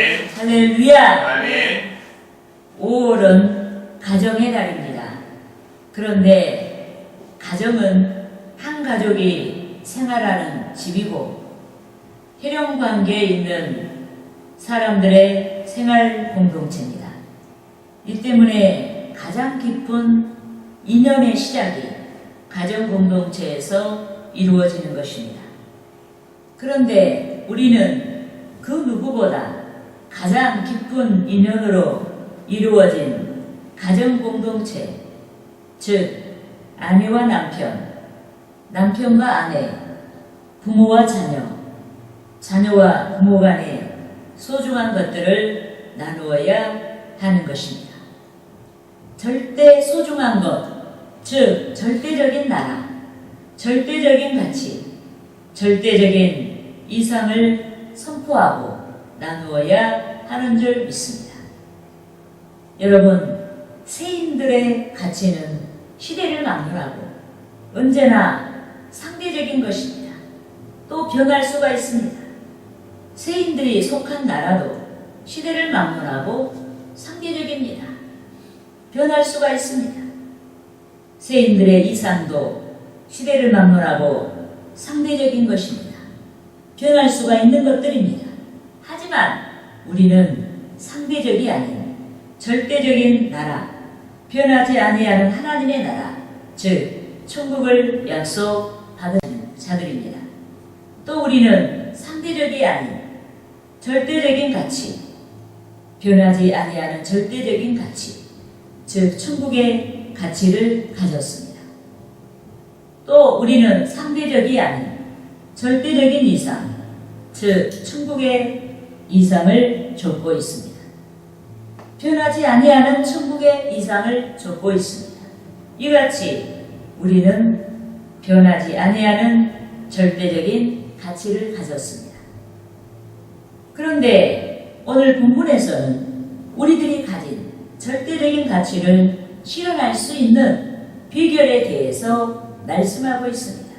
할렐루야! 아멘. 5월은 가정의 달입니다. 그런데 가정은 한 가족이 생활하는 집이고 혈연 관계에 있는 사람들의 생활 공동체입니다. 이 때문에 가장 깊은 인연의 시작이 가정 공동체에서 이루어지는 것입니다. 그런데 우리는 그 누구보다 가장 깊은 인연으로 이루어진 가정 공동체, 즉 아내와 남편, 남편과 아내, 부모와 자녀, 자녀와 부모 간의 소중한 것들을 나누어야 하는 것입니다. 절대 소중한 것, 즉 절대적인 나라, 절대적인 가치, 절대적인 이상을 선포하고 나누어야 하는 줄 믿습니다. 여러분, 세인들의 가치는 시대를 막론하고 언제나 상대적인 것입니다. 또 변할 수가 있습니다. 세인들이 속한 나라도 시대를 막론하고 상대적입니다. 변할 수가 있습니다. 세인들의 이상도 시대를 막론하고 상대적인 것입니다. 변할 수가 있는 것들입니다. 하지만 우리는 상대적이 아닌 절대적인 나라, 변하지 아니하는 하나님의 나라, 즉 천국을 약속받은 자들입니다. 또 우리는 상대적이 아닌 절대적인 가치, 변하지 아니하는 절대적인 가치, 즉 천국의 가치를 가졌습니다. 또 우리는 상대적이 아닌 절대적인 이상, 즉 천국의 이상을 좇고 있습니다. 변하지 아니하는 천국의 이상을 좇고 있습니다. 이같이 우리는 변하지 아니하는 절대적인 가치를 가졌습니다. 그런데 오늘 본문에서는 우리들이 가진 절대적인 가치를 실현할 수 있는 비결에 대해서 말씀하고 있습니다.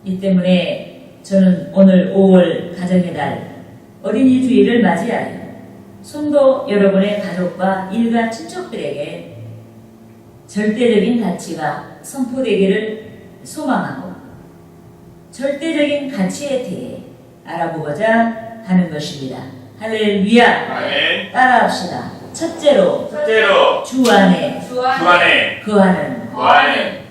이 때문에 저는 오늘 5월 가정의 달 어린이 주일을 맞이하여 성도 여러분의 가족과 일가 친척들에게 절대적인 가치가 선포되기를 소망하고 절대적인 가치에 대해 알아보고자 하는 것입니다. 할렐루야! 아멘. 따라합시다. 첫째로 주 안에 주안에 거하는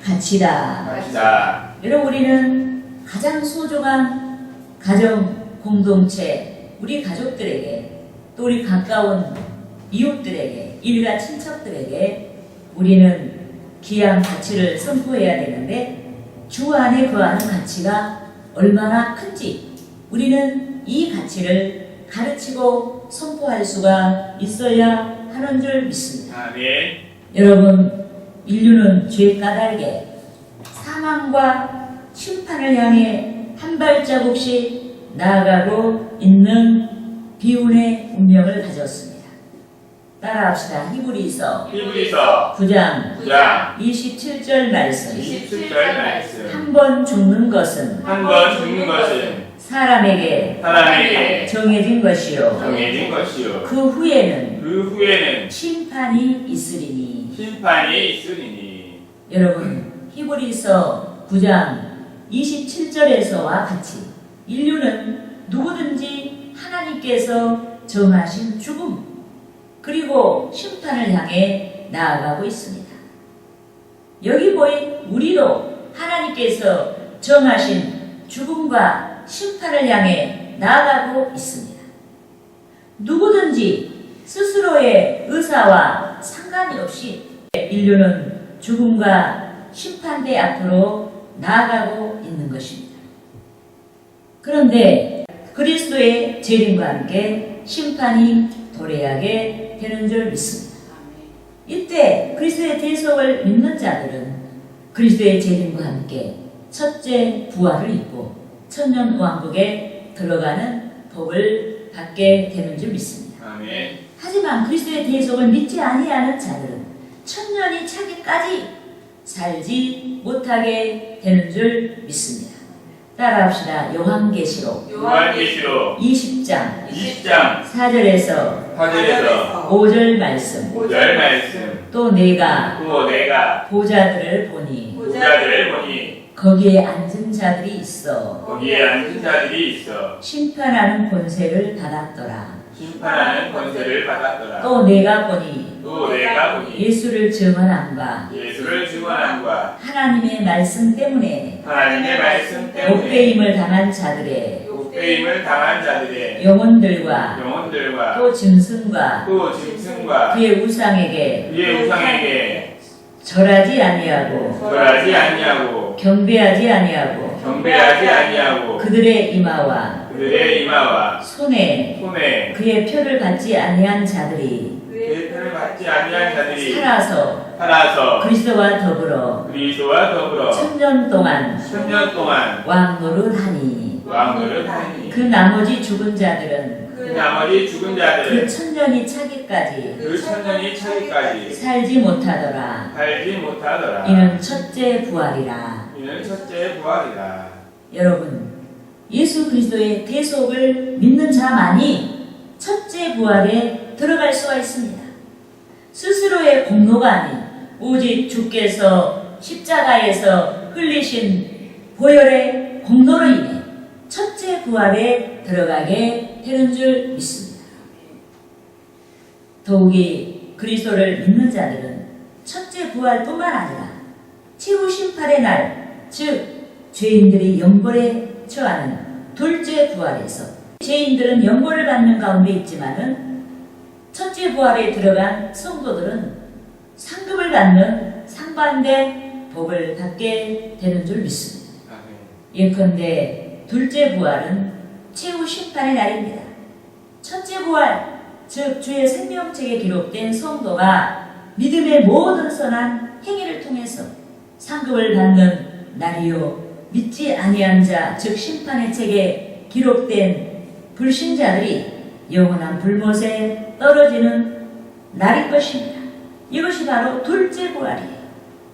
가치다. 가시다. 여러분, 우리는 가장 소중한 가정 공동체, 우리 가족들에게 또 우리 가까운 이웃들에게, 일가 친척들에게 우리는 귀한 가치를 선포해야 되는데 주 안에 거하는 가치가 얼마나 큰지 우리는 이 가치를 가르치고 선포할 수가 있어야 하는 줄 믿습니다. 아멘. 여러분, 인류는 죄 까닭에 사망과 심판을 향해 한 발자국씩 나아가고 있는 비운의 운명을 가졌습니다. 따라합시다. 히브리서 9장 27절 말씀. 27절 말씀. 한 번 죽는 것은 사람에게 정해진 것이요 그 후에는 심판이 있으리니. 여러분, 히브리서 9장 27절에서와 같이 인류는 누구든지 하나님께서 정하신 죽음 그리고 심판을 향해 나아가고 있습니다. 여기 보인 우리도 하나님께서 정하신 죽음과 심판을 향해 나아가고 있습니다. 누구든지 스스로의 의사와 상관이 없이 인류는 죽음과 심판대 앞으로 나아가고 있는 것입니다. 그런데 그리스도의 재림과 함께 심판이 도래하게 되는 줄 믿습니다. 이때 그리스도의 대속을 믿는 자들은 그리스도의 재림과 함께 첫째 부활을 입고 천년왕국에 들어가는 복을 받게 되는 줄 믿습니다. 아멘. 하지만 그리스도의 대속을 믿지 아니하는 자들은 천년이 차기까지 살지 못하게 되는 줄 믿습니다. 따라합시다. 요한계시록 요한계시록 20장 20장 4절에서 4절에서 5절 말씀. 5절 말씀. 또 내가 또 내가 보좌들을 보니 부자들을 보니 거기에 앉은 자들이 있어 거기에 앉은 자들이 있어 심판하는 권세를 받았더라. 심판하는 권세를 받았더라. 또 내가 보니 또 내가 보니 예수를 증언함과 예수를 증언함과 하나님의 말씀 때문에 하나님의 말씀 때문에 욕배임을 당한 자들의 욕배임을 당한 자들의 영혼들과 영혼들과 또 짐승과 또 짐승과 그의 우상에게 그의 우상에게 절하지 아니하고 절하지 아니하고 경배하지 아니하고 경배하지 아니하고 그들의 이마와 그들의 이마와 손에 손에 그의 표를 받지 아니한 자들이 그의 표를 받지 아니한 자들이 살아서 그리스도와 더불어 그리스도와 더불어 1000년 동안 1000년 동안 왕노릇하니 왕노릇하니 그 나머지 죽은 자들은 그 나머지 죽은 자들은 그 1000년이 차기까지 그 1000년이 차기까지 살지 못하더라. 살지 못하더라. 이는 첫째 부활이라. 이는 첫째 부활이라. 여러분, 예수 그리스도의 대속을 믿는 자만이 첫째 부활에 들어갈 수가 있습니다. 스스로의 공로가 아닌 오직 주께서 십자가에서 흘리신 보혈의 공로로 인해 첫째 부활에 들어가게 되는 줄 믿습니다. 더욱이 그리스도를 믿는 자들은 첫째 부활뿐만 아니라 최후 심판의 날, 즉 죄인들이 영벌에 처하는 둘째 부활에서 죄인들은 영벌을 받는 가운데 있지만은 첫째 부활에 들어간 성도들은 상급을 받는 상반된 복을 받게 되는 줄 믿습니다. 예컨대 둘째 부활은 최후 심판의 날입니다. 첫째 부활, 즉 주의 생명책에 기록된 성도가 믿음의 모든 선한 행위를 통해서 상급을 받는 날이요, 믿지 아니한 자, 즉 심판의 책에 기록된 불신자들이 영원한 불못에 떨어지는 날일 것입니다. 이것이 바로 둘째 부활이에요.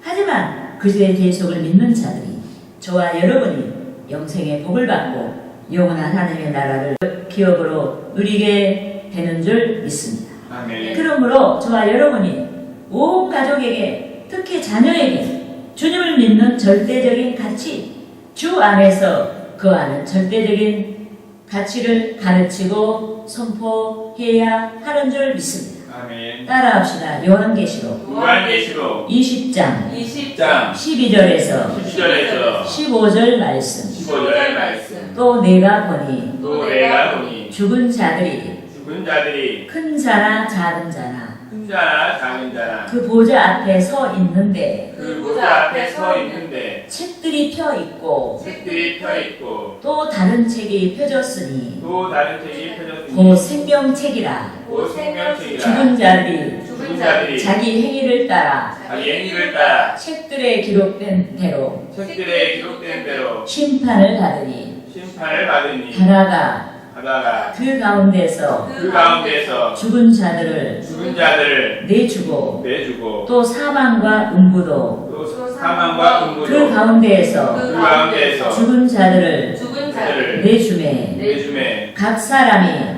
하지만 그리스도의 대속을 믿는 자들이, 저와 여러분이 영생의 복을 받고 영원한 하나님의 나라를 기업으로 누리게 되는 줄 믿습니다. 아멘. 그러므로 저와 여러분이 온 가족에게, 특히 자녀에게 주님을 믿는 절대적인 가치, 주 안에서 거하는 절대적인 가치를 가르치고 선포해야 하는 줄 믿습니다. 아멘. 따라합시다. 요한계시록 요한계시록 20장 20장 12절에서 12절에서 15절 말씀. 15절 말씀. 또 내가 보니 또 내가 보니 죽은 자들이 죽은 자들이 큰 자나 작은 자나 큰 자나 작은 자나 그 보좌 앞에 서 있는데 그 보좌 앞에 서 있는데 책들이 펴 있고 책들이 펴 있고 또 다른 책이 펴졌으니 또 다른 책이 펴졌으니 곧 생명책이라. 곧 생명책이라. 죽은 자들이 죽은 자들이 자기 행위를 따라 자기 행위를 따라 책들에 기록된 대로 책들에 기록된 대로 심판을 받으니 심판을 받으니 하다가 하다가 그 가운데서 그 가운데서 죽은 자들을 죽은 자들을 내주고 내주고 또 사망과 음부도 또 사망과 그 음부도 가운데에서 그 가운데에서 죽은 자들을 자들을 내주매 내주매 각 사람이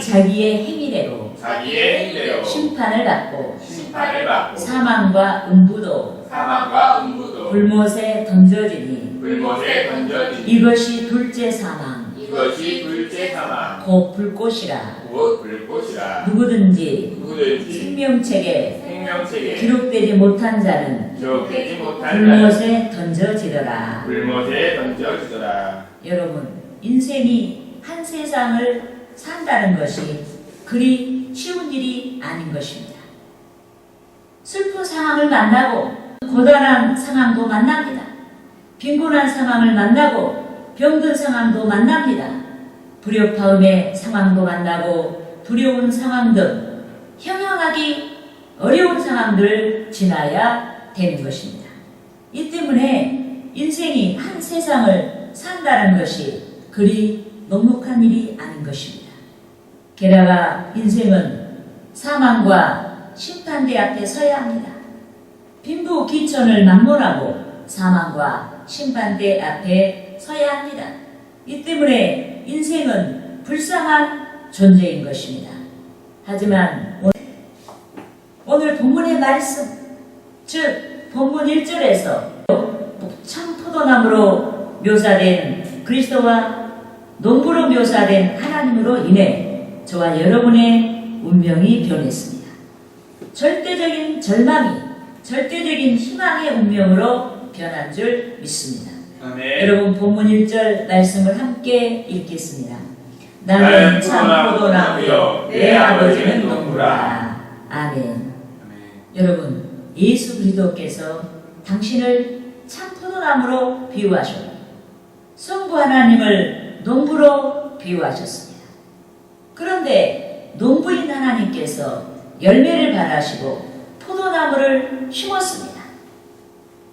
자기의 행위대로 자기의 행위대로 심판을 받고 심판을 받고 사망과 음부도 불못에 던져지니 불못에 던져지니 이것이 둘째 사망 이것이 둘째 사망 곧 불꽃이라. 곧 불꽃이라. 누구든지 누구든지 생명책에 생명책에 기록되지 못한 자는 기록되지 못한 자는 불못에 던져지더라. 불못에 던져지더라. 여러분, 인생이 한 세상을 산다는 것이 그리 쉬운 일이 아닌 것입니다. 슬픈 상황을 만나고 고단한 상황도 만납니다. 빈곤한 상황을 만나고 병든 상황도 만납니다. 불협화음의 상황도 만나고 두려운 상황 등 형용하기 어려운 상황들을 지나야 되는 것입니다. 이 때문에 인생이 한 세상을 산다는 것이 그리 녹록한 일이 아닌 것입니다. 게다가 인생은 사망과 심판대 앞에 서야 합니다. 빈부 기천을 막론하고 사망과 심판대 앞에 서야 합니다. 이 때문에 인생은 불쌍한 존재인 것입니다. 하지만 오늘 본문의 말씀, 즉 본문 1절에서 참 포도나무로 묘사된 그리스도와 농부로 묘사된 하나님으로 인해 저와 여러분의 운명이 변했습니다. 절대적인 절망이 절대적인 희망의 운명으로 변한 줄 믿습니다. 아멘. 여러분 본문 1절 말씀을 함께 읽겠습니다. 나는 참 포도나무요 내 아버지는 농부라. 아멘. 여러분 예수 그리스도께서 당신을 참 포도나무로 비유하셨고 성부 하나님을 농부로 비유하셨습니다. 그런데 농부인 하나님께서 열매를 바라시고 포도나무를 심었습니다.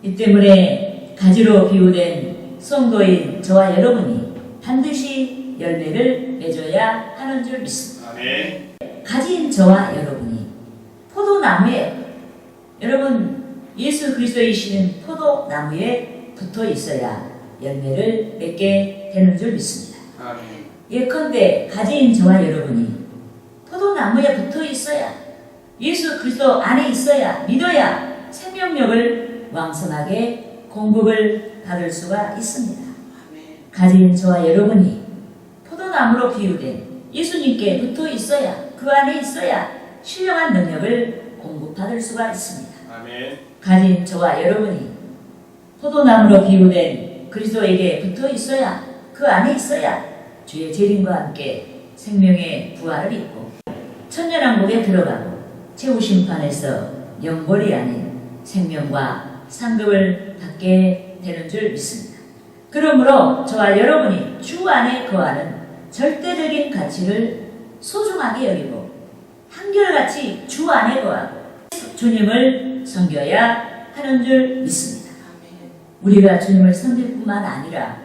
이 때문에 가지로 비유된 성도인 저와 여러분이 반드시 열매를 맺어야 하는 줄 믿습니다. 아멘. 가지인 저와 여러분이 포도나무에 여러분 예수 그리스도이시는 포도나무에 붙어 있어야 열매를 맺게 되는 줄 믿습니다. 아멘. 예컨대 가지인 저와 여러분이 포도나무에 붙어 있어야 예수 그리스도 안에 있어야 믿어야 생명력을 왕성하게 공급을 받을 수가 있습니다. 가지인 저와 여러분이 포도나무로 비유된 예수님께 붙어 있어야 그 안에 있어야 신령한 능력을 공급받을 수가 있습니다. 아멘. 가진 저와 여러분이 포도나무로 비유된 그리스도에게 붙어 있어야 그 안에 있어야 주의 재림과 함께 생명의 부활을 입고 천년왕국에 들어가고 최후심판에서 영벌이 아닌 생명과 상급을 받게 되는 줄 믿습니다. 그러므로 저와 여러분이 주 안에 거하는 절대적인 가치를 소중하게 여기고 한결같이 주 안에 거하고 주님을 섬겨야 하는 줄 믿습니다. 우리가 주님을 섬길 뿐만 아니라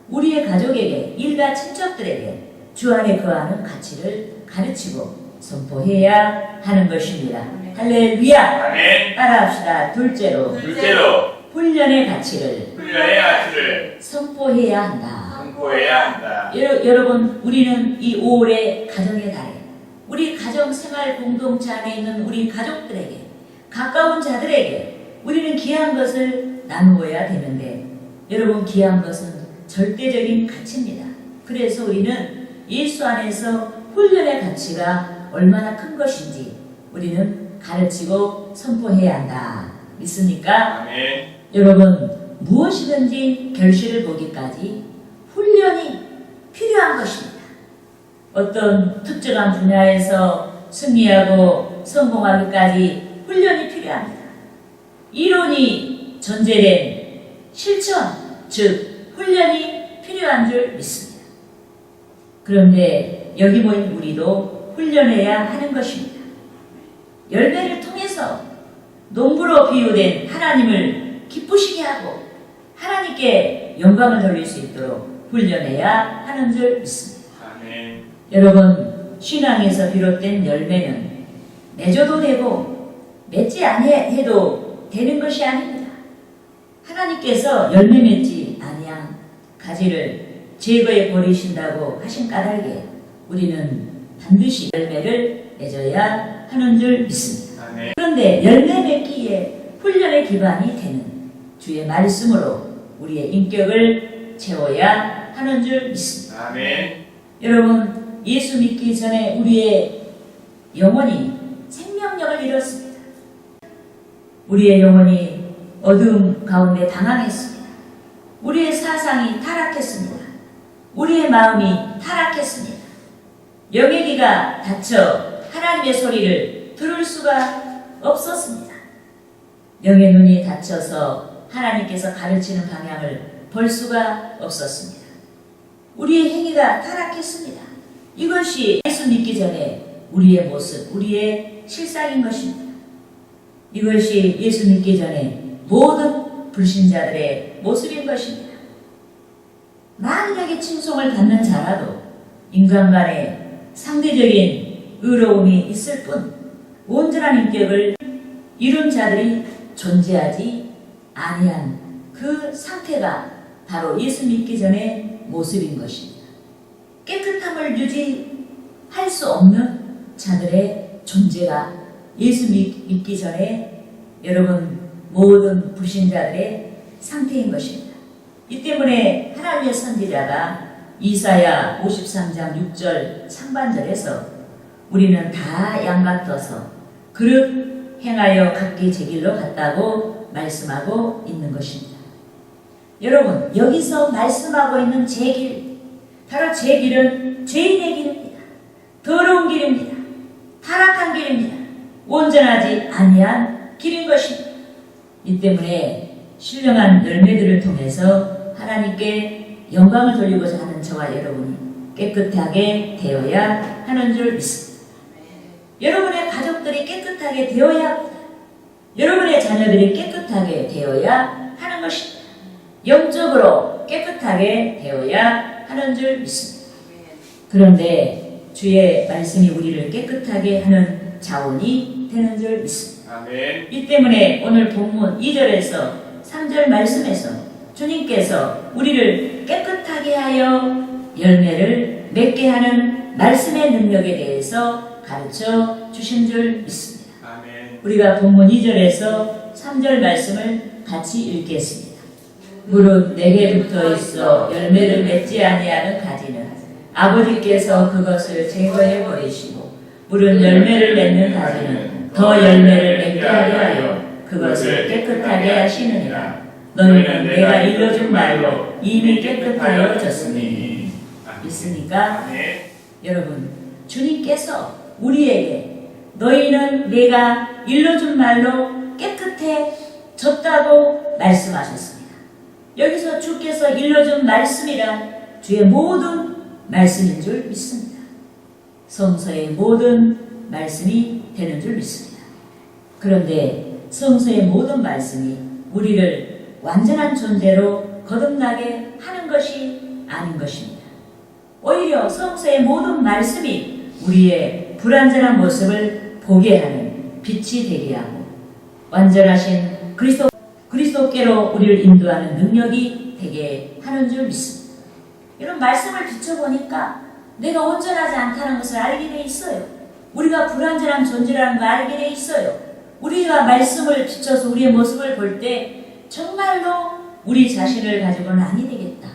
우리의 가족에게 일가 친척들에게 주 안에 거하는 가치를 가르치고 선포해야 하는 것입니다. 할렐루야. 아멘. 따라합시다. 둘째로 둘째로 훈련의 가치를 훈련의 가치를 선포해야 한다. 선포해야 한다. 여러분 우리는 이 5월의 가정의 달에 우리 가정생활 공동체 안에 있는 우리 가족들에게 가까운 자들에게 우리는 귀한 것을 나누어야 되는데 여러분 귀한 것은 절대적인 가치입니다. 그래서 우리는 예수 안에서 훈련의 가치가 얼마나 큰 것인지 우리는 가르치고 선포해야 한다. 믿습니까? 아멘. 여러분 무엇이든지 결실을 보기까지 훈련이 필요한 것입니다. 어떤 특정한 분야에서 승리하고 성공하기까지 훈련이 필요합니다. 이론이 전제된 실천, 즉 훈련이 필요한 줄 믿습니다. 그런데 여기 모인 우리도 훈련해야 하는 것입니다. 열매를 통해서 농부로 비유된 하나님을 기쁘시게 하고 하나님께 영광을 돌릴 수 있도록 훈련해야 하는 줄 믿습니다. 아멘. 여러분 신앙에서 비롯된 열매는 맺어도 되고 맺지 아니해도 되는 것이 아닙니다. 하나님께서 열매 맺지 아니한 가지를 제거해 버리신다고 하신 까닭에 우리는 반드시 열매를 맺어야 하는 줄 믿습니다. 아멘. 그런데 열매 맺기에 훈련의 기반이 되는 주의 말씀으로 우리의 인격을 채워야 하는 줄 믿습니다. 아멘. 여러분 예수 믿기 전에 우리의 영혼이 생명력을 잃었습니다. 우리의 영혼이 어두움 가운데 당황했습니다. 우리의 사상이 타락했습니다. 우리의 마음이 타락했습니다. 영의 귀가 닫혀 하나님의 소리를 들을 수가 없었습니다. 영의 눈이 닫혀서 하나님께서 가르치는 방향을 볼 수가 없었습니다. 우리의 행위가 타락했습니다. 이것이 예수 믿기 전에 우리의 모습, 우리의 실상인 것입니다. 이것이 예수 믿기 전에 모든 불신자들의 모습인 것입니다. 만약에 칭송을 받는 자라도 인간 간에 상대적인 의로움이 있을 뿐 온전한 인격을 이룬 자들이 존재하지 아니한 그 상태가 바로 예수 믿기 전의 모습인 것입니다. 깨끗함을 유지할 수 없는 자들의 존재가 예수 믿기 전에 여러분 모든 불신자들의 상태인 것입니다. 이 때문에 하나님의 선지자가 이사야 53장 6절 상반절에서 우리는 다 양같아서 그릇 행하여 각기 제 길로 갔다고 말씀하고 있는 것입니다. 여러분 여기서 말씀하고 있는 제 길, 바로 제 길은 죄인의 길입니다. 더러운 길입니다. 타락한 길입니다. 온전하지 아니한 길인 것입니다. 이 때문에 신령한 열매들을 통해서 하나님께 영광을 돌리고자 하는 저와 여러분이 깨끗하게 되어야 하는 줄 믿습니다. 여러분의 가족들이 깨끗하게 되어야 합니다. 여러분의 자녀들이 깨끗하게 되어야 하는 것입니다. 영적으로 깨끗하게 되어야 하는 줄 믿습니다. 그런데 주의 말씀이 우리를 깨끗하게 하는 자원이 되는 줄 믿습니다. 아멘. 이 때문에 오늘 본문 2절에서 3절 말씀에서 주님께서 우리를 깨끗하게 하여 열매를 맺게 하는 말씀의 능력에 대해서 가르쳐 주신 줄 믿습니다. 아멘. 우리가 본문 2절에서 3절 말씀을 같이 읽겠습니다. 무릇 내게 붙어 있어 열매를 맺지 아니하는 가지는 아버지께서 그것을 제거해 버리시고 무릇 열매를 맺는 가지는 더 열매를 맺게 하려 하여 그것을 깨끗하게 하시느니라. 너희는 내가 일러준 말로 이미 깨끗하여졌으니. 믿습니까? 아멘. 여러분 주님께서 우리에게 너희는 내가 일러준 말로 깨끗해졌다고 말씀하셨습니다. 여기서 주께서 일러준 말씀이란 주의 모든 말씀인 줄 믿습니다. 성서의 모든 말씀이 되는 줄 믿습니다. 그런데 성서의 모든 말씀이 우리를 완전한 존재로 거듭나게 하는 것이 아닌 것입니다. 오히려 성서의 모든 말씀이 우리의 불완전한 모습을 보게 하는 빛이 되게 하고 완전하신 그리스도께로 우리를 인도하는 능력이 되게 하는 줄 믿습니다. 이런 말씀을 비춰보니까 내가 온전하지 않다는 것을 알게 돼 있어요. 우리가 불완전한 존재라는 걸 알게 돼 있어요. 우리가 말씀을 비춰서 우리의 모습을 볼 때 정말로 우리 자신을 가지고는 아니 되겠다.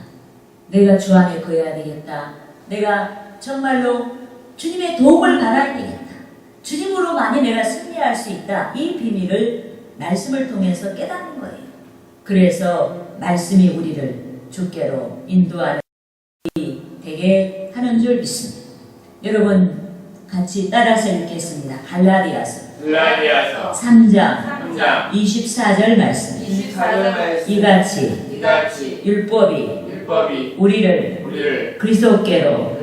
내가 주 안에 거해야 되겠다. 내가 정말로 주님의 도움을 받아야 되겠다. 주님으로만이 내가 승리할 수 있다. 이 비밀을 말씀을 통해서 깨닫는 거예요. 그래서 말씀이 우리를 주께로 인도하는 되게 하는 줄 믿습니다. 여러분 같이 따라서 읽겠습니다. 갈라디아서 3장 24절 말씀. 24절 말씀. 이같이 율법이 우리를 그리스도께로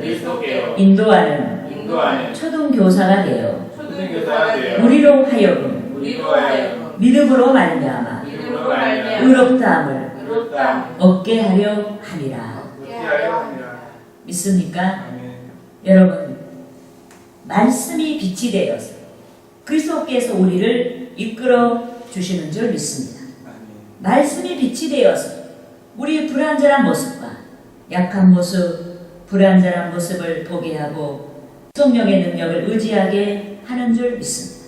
인도하는 초등교사가 되어 우리로 하여금 믿음으로 말미암아 의롭다함을 얻게 하려 함이라. 믿습니까? 여러분 말씀이 빛이 되어서 그리스도께서 우리를 이끌어 주시는 줄 믿습니다. 말씀이 빛이 되어서 우리 불완전한 모습과 약한 모습, 불완전한 모습을 보게 하고 성령의 능력을 의지하게 하는 줄 믿습니다.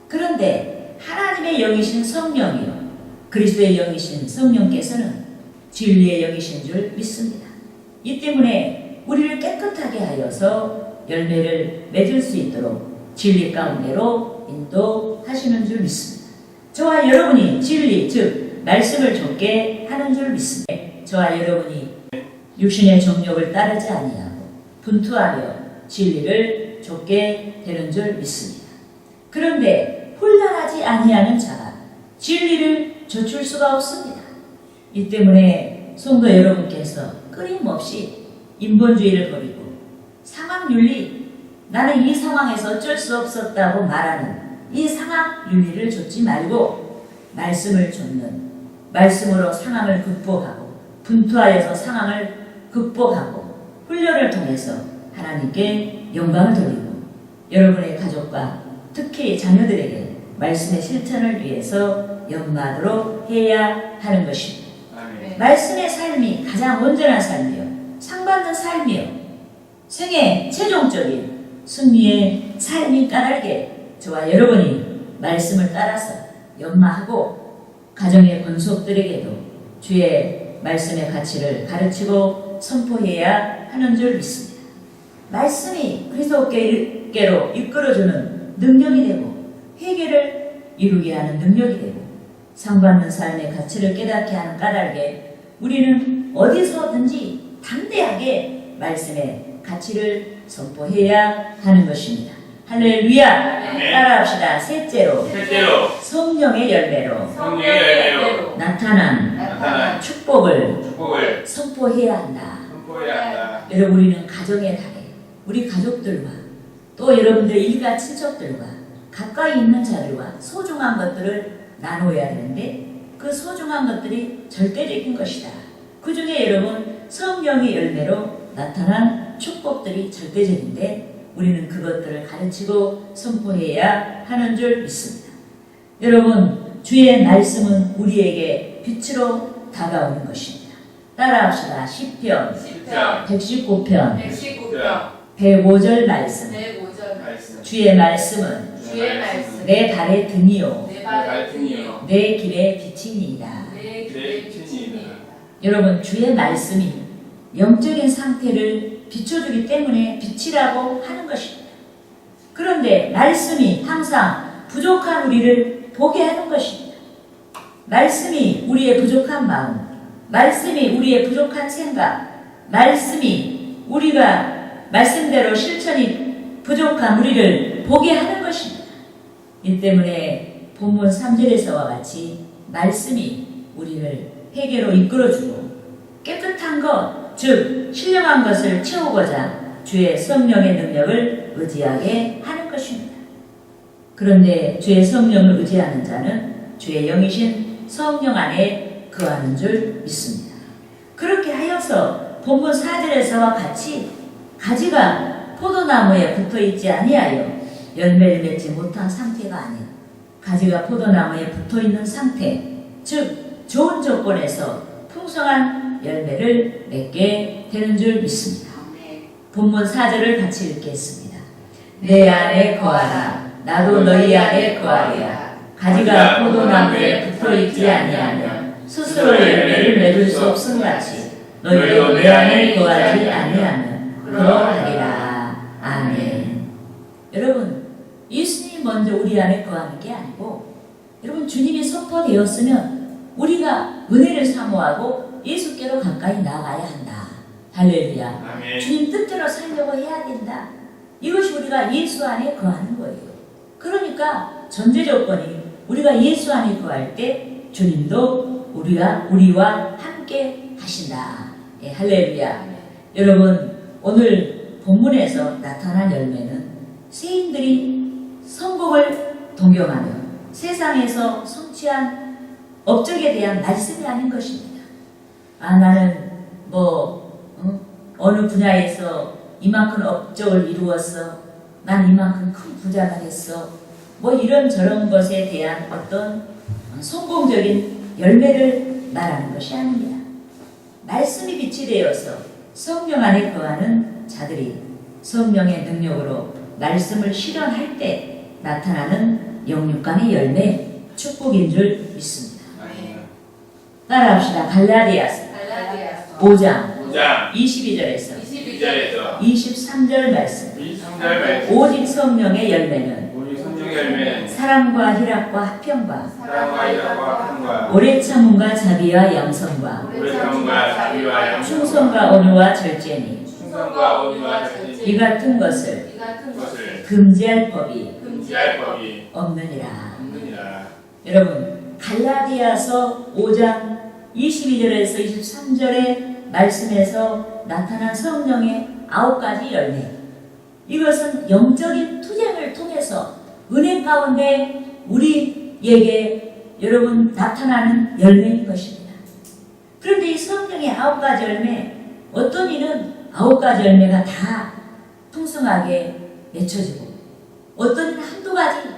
그런데 하나님의 영이신 성령이요 그리스도의 영이신 성령께서는 진리의 영이신 줄 믿습니다. 이 때문에 우리를 깨끗하게 하여서 열매를 맺을 수 있도록 진리 가운데로 인도하시는 줄 믿습니다. 저와 여러분이 진리 즉 말씀을 좇게 하는 줄 믿습니다. 저와 여러분이 육신의 정욕을 따르지 아니하고 분투하며 진리를 좇게 되는 줄 믿습니다. 그런데 훈련하지 아니하는 자가 진리를 좇을 수가 없습니다. 이 때문에 성도 여러분께서 끊임없이 인본주의를 버리고 상황윤리, 나는 이 상황에서 어쩔 수 없었다고 말하는 이 상황윤리를 좇지 말고 말씀을 좇는, 말씀으로 상황을 극복하고 분투하여서 상황을 극복하고 훈련을 통해서 하나님께 영광을 돌리고 여러분의 가족과 특히 자녀들에게 말씀의 실천을 위해서 연마하도록 해야 하는 것입니다. 아멘. 말씀의 삶이 가장 온전한 삶이요, 상받는 삶이요, 생애 최종적인 승리의 삶이 까닭에 저와 여러분이 말씀을 따라서 연마하고 가정의 권속들에게도 주의 말씀의 가치를 가르치고 선포해야 하는 줄 믿습니다. 말씀이 그리스도께로 이끌어주는 능력이 되고 회개를 이루게 하는 능력이 되고 상받는 삶의 가치를 깨닫게 하는 까닭에 우리는 어디서든지 담대하게 말씀의 가치를 선포해야 하는 것입니다. 할렐루야. 아멘. 따라합시다. 셋째로 셋째로 성령의 열매로 성령의 열매로 나타난 축복을 축복을 선포해야 한다. 선포해야 한다. 여러분, 우리는 가정의 달에 우리 가족들과 또 여러분들 일가 친척들과 가까이 있는 자들과 소중한 것들을 나누어야 되는데 그 소중한 것들이 절대적인 것이다. 그 중에 여러분 성령의 열매로 나타난 축복들이 절대적인데 우리는 그것들을 가르치고 선포해야 하는 줄 믿습니다. 여러분, 주의 말씀은 우리에게 빛으로 다가오는 것입니다. 따라합시다. 시편 119편 105절 말씀. 말씀. 주의 말씀은 주의 말씀. 내 발의 등이요 갈등이요. 내 길의 빛이니이다. 내 빛이니이다. 여러분, 주의 말씀이 영적인 상태를 비춰주기 때문에 빛이라고 하는 것입니다. 그런데 말씀이 항상 부족한 우리를 보게 하는 것입니다. 말씀이 우리의 부족한 마음, 말씀이 우리의 부족한 생각, 말씀이 우리가 말씀대로 실천이 부족한 우리를 보게 하는 것입니다. 이 때문에 본문 3절에서와 같이 말씀이 우리를 회개로 이끌어주고 깨끗한 것, 즉 신령한 것을 채우고자 주의 성령의 능력을 의지하게 하는 것입니다. 그런데 주의 성령을 의지하는 자는 주의 영이신 성령 안에 거하는 줄 믿습니다. 그렇게 하여서 본문 4절에서와 같이 가지가 포도나무에 붙어있지 아니하여 열매를 맺지 못한 상태가 아닌 가지가 포도나무에 붙어있는 상태, 즉 좋은 조건에서 풍성한 열매를 맺게 되는 줄 믿습니다. 본문 4절을 같이 읽겠습니다. 내 안에 거하라. 나도 너희 안에 거하리라. 가지가 포도나무에 붙어있지 아니하면 스스로 열매를 맺을 수 없음같이 너희도 내 안에 거하지 아니하면 그러하리라. 아멘. 여러분, 예수님이 먼저 우리 안에 거하는 게 아니고 여러분, 주님이 선포되었으면 우리가 은혜를 사모하고 예수께로 가까이 나가야 한다. 할렐루야. 아멘. 주님 뜻대로 살려고 해야 된다. 이것이 우리가 예수 안에 거하는 거예요. 그러니까 전제 조건이 우리가 예수 안에 거할 때 주님도 우리와 함께 하신다. 예, 할렐루야. 여러분, 오늘 본문에서 나타난 열매는 세인들이 성공을 동경하며 세상에서 성취한 업적에 대한 말씀이 아닌 것입니다. 나는 어느 분야에서 이만큼 업적을 이루었어. 난 이만큼 큰 부자가 됐어. 이런저런 것에 대한 어떤 성공적인 열매를 말하는 것이 아닙니다. 말씀이 빛이 되어서 성령 안에 거하는 자들이 성령의 능력으로 말씀을 실현할 때 나타나는 영육간의 열매, 축복인 줄 믿습니다. 따라합시다. 갈라디아서 5장 22절에서 23절 말씀. 23절 말씀. 오직 성령의 열매는 우리 성령의 열매는 사랑과 희락과 화평과 사랑과 희락과 함과 오래 참음과 자비와 양성과 오래 참음과 자비와 양성 충성과 온유와 절제니 충성과 온유와 절제 이 같은 것을 것을 금지할 법이 금지할 법이 없느니라. 없느니라. 여러분, 갈라디아서 5장 22절에서 23절의 말씀에서 나타난 성령의 9가지 열매, 이것은 영적인 투쟁을 통해서 은혜 가운데 우리에게 여러분 나타나는 열매인 것입니다. 그런데 이 성령의 9가지 열매, 어떤 이는 9가지 열매가 다 풍성하게 맺혀지고 어떤 이는 한두 가지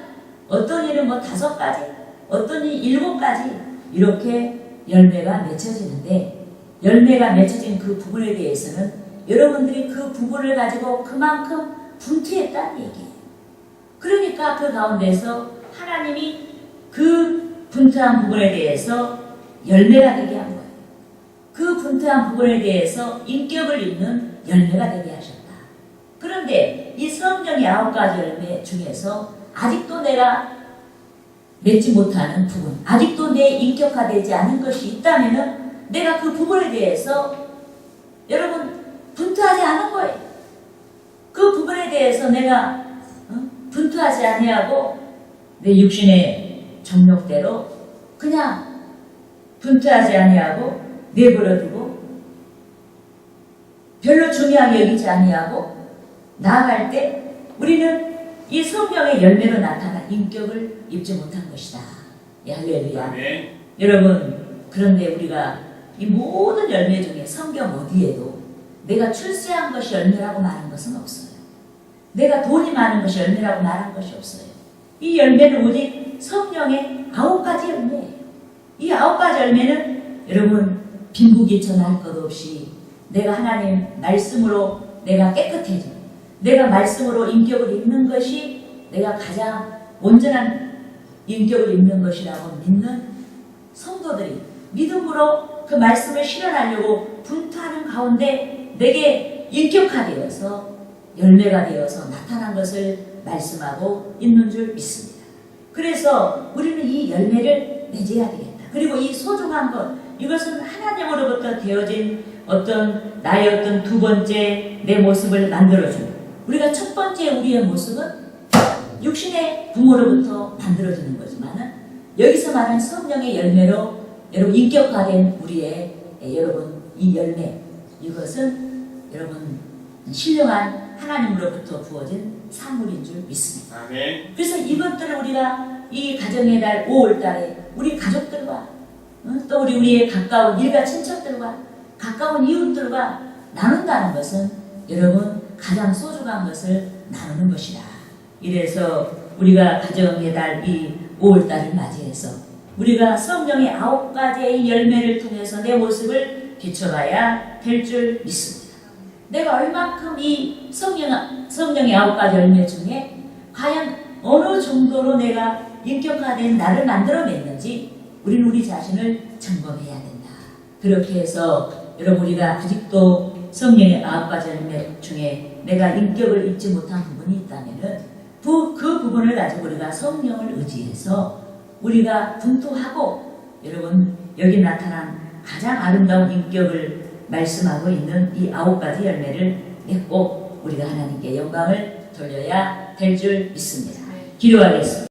어떤 이는 뭐 5가지, 어떤 이 7가지 이렇게 열매가 맺혀지는데 열매가 맺혀진 그 부분에 대해서는 여러분들이 그 부분을 가지고 그만큼 분투했다는 얘기예요. 그러니까 그 가운데서 하나님이 그 분투한 부분에 대해서 열매가 되게 한 거예요. 그 분투한 부분에 대해서 인격을 잇는 열매가 되게 하셨다. 그런데 이 성령의 9가지 열매 중에서 아직도 내가 맺지 못하는 부분, 아직도 내 인격화되지 않은 것이 있다면은 내가 그 부분에 대해서 여러분 분투하지 않은 거예요. 그 부분에 대해서 내가 분투하지 아니하고 내 육신의 정욕대로 그냥 분투하지 아니하고 내버려두고 별로 중요하게 여기지 아니하고 나아갈 때 우리는 이 성령의 열매로 나타난 인격을 입지 못한 것이다. 예, 할렐루야. 아멘. 여러분, 그런데 우리가 이 모든 열매 중에 성경 어디에도 내가 출세한 것이 열매라고 말한 것은 없어요. 내가 돈이 많은 것이 열매라고 말한 것이 없어요. 이 열매는 오직 성령의 9가지 열매예요. 이 9가지 열매는 여러분 빈부귀천할 것 없이 내가 하나님 말씀으로 내가 깨끗해지고 내가 말씀으로 인격을 입는 것이 내가 가장 온전한 인격을 입는 것이라고 믿는 성도들이 믿음으로 그 말씀을 실현하려고 분투하는 가운데 내게 인격화되어서 열매가 되어서 나타난 것을 말씀하고 있는 줄 믿습니다. 그래서 우리는 이 열매를 맺어야 되겠다. 그리고 이 소중한 것, 이것은 하나님으로부터 되어진 어떤 나의 어떤 두 번째 내 모습을 만들어주는 우리가 첫 번째 우리의 모습은 육신의 부모로부터 만들어지는 거지만은 여기서 말하는 성령의 열매로 여러분 인격화된 우리의 여러분 이 열매 이것은 여러분 신령한 하나님으로부터 부어진 산물인 줄 믿습니다. 아멘. 그래서 이것들을 우리가 이 가정의 달 5월달에 우리 가족들과 또 우리의 가까운 일가 친척들과 가까운 이웃들과 나눈다는 것은 여러분 가장 소중한 것을 나누는 것이다. 이래서 우리가 가정의 달 이 5월달을 맞이해서 우리가 성령의 9가지의 열매를 통해서 내 모습을 비춰봐야 될 줄 믿습니다. 내가 얼만큼 이 성령의 9가지 열매 중에 과연 어느 정도로 내가 인격화된 나를 만들어냈는지 우리는 우리 자신을 점검해야 된다. 그렇게 해서 여러분 우리가 아직도 성령의 9가지 열매 중에 내가 인격을 입지 못한 부분이 있다면은 그 부분을 가지고 우리가 성령을 의지해서 우리가 분투하고 여러분 여기 나타난 가장 아름다운 인격을 말씀하고 있는 이 9가지 열매를 맺고 우리가 하나님께 영광을 돌려야 될 줄 믿습니다. 기도하겠습니다.